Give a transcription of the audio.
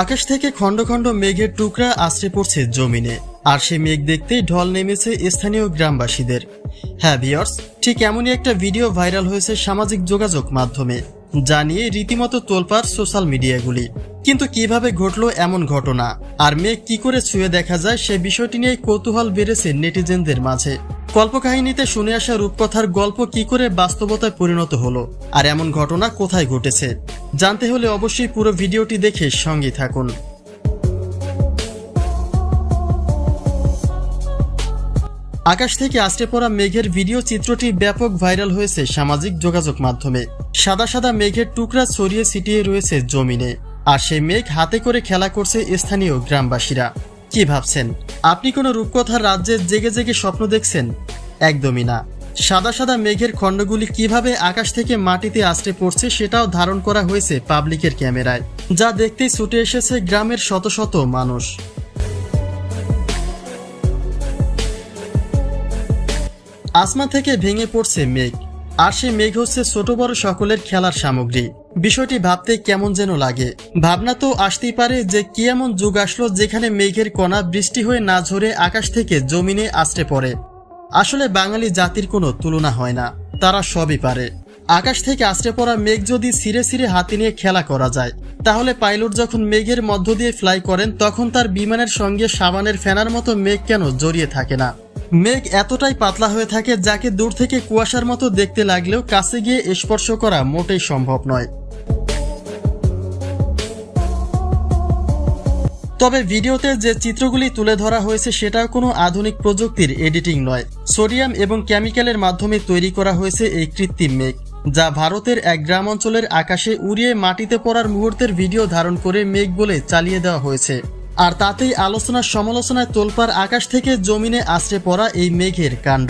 আকাশ থেকে খণ্ড খণ্ড মেঘের টুকরা আছড়ে পড়ছে জমিনে, আর সে মেঘ দেখতেই ঢল নেমেছে স্থানীয় গ্রামবাসীদের। হ্যাঁ ভিউয়ার্স, ঠিক এমনই একটা ভিডিও ভাইরাল হয়েছে সামাজিক যোগাযোগ মাধ্যমে, যা নিয়ে রীতিমতো তোলপাড় সোশ্যাল মিডিয়াগুলি। কিন্তু কিভাবে ঘটলো এমন ঘটনা, আর মেঘ কি করে ছুঁয়ে দেখা যায় সে বিষয়টি নিয়ে কৌতূহল বেড়েছে নেটিজেনদের মাঝে। কল্পকাহিনীতে শুনে আসা রূপকথার গল্প কি করে বাস্তবতায় পরিণত হলো, আর এমন ঘটনা কোথায় ঘটেছে, জানতে হলে অবশ্যই পুরো ভিডিওটি দেখে সঙ্গে থাকুন। আকাশ থেকে আছড়ে পড়া মেঘের ভিডিও চিত্রটি ব্যাপক ভাইরাল হয়েছে সামাজিক যোগাযোগ মাধ্যমে। সাদা সাদা মেঘের টুকরা ছড়িয়ে ছিটিয়ে রয়েছে জমিনে, আর সেই মেঘ হাতে করে খেলা করছে স্থানীয় গ্রামবাসীরা। কি ভাবছেন, আপনি কোনো রূপকথার রাজ্যে জেগে জেগে স্বপ্ন দেখছেন? একদমই না। সাদা সাদা মেঘের খণ্ডগুলি কিভাবে আকাশ থেকে মাটিতে আছড়ে পড়ছে সেটাও ধারণ করা হয়েছে পাবলিকের ক্যামেরায়, যা দেখতেই ছুটে এসেছে গ্রামের শত শত মানুষ। আসমান থেকে ভেঙে পড়ছে মেঘ, আর সে মেঘ হচ্ছে ছোট বড় সকলের খেলার সামগ্রী। বিষয়টি ভাবতে কেমন যেন লাগে। ভাবনা তো আসতেই পারে যে কি এমন যুগ আসলো যেখানে মেঘের কণা বৃষ্টি হয়ে না ঝরে আকাশ থেকে জমিনে আছড়ে পড়ে। আসলে বাঙালি জাতির কোনো তুলনা হয় না, তারা সবই পারে। আকাশ থেকে আছড়ে পড়া মেঘ যদি ছিঁড়ে ছিঁড়ে হাতে নিয়ে খেলা করা যায়, তাহলে পাইলট যখন মেঘের মধ্য দিয়ে ফ্লাই করেন তখন তার বিমানের সঙ্গে সাবানের ফেনার মতো মেঘ কেন জড়িয়ে থাকে না? মেঘ এতটাই পাতলা হয়ে থাকে যাকে দূর থেকে কুয়াশার মতো দেখতে লাগলেও কাছে গিয়ে স্পর্শ করা মোটেই সম্ভব নয়। তবে ভিডিওতে যে চিত্রগুলি তুলে ধরা হয়েছে সেটাও কোনো আধুনিক প্রযুক্তির এডিটিং নয়। সোডিয়াম এবং কেমিক্যালের মাধ্যমে তৈরি করা হয়েছে এই কৃত্রিম মেঘ, যা ভারতের এক গ্রাম অঞ্চলের আকাশে উড়িয়ে মাটিতে পড়ার মুহূর্তের ভিডিও ধারণ করে মেঘ বলে চালিয়ে দেওয়া হয়েছে। আর তাতেই আলোচনা সমালোচনায় তোলপাড় আকাশ থেকে জমিনে আছড়ে পড়া এই মেঘের কাণ্ড।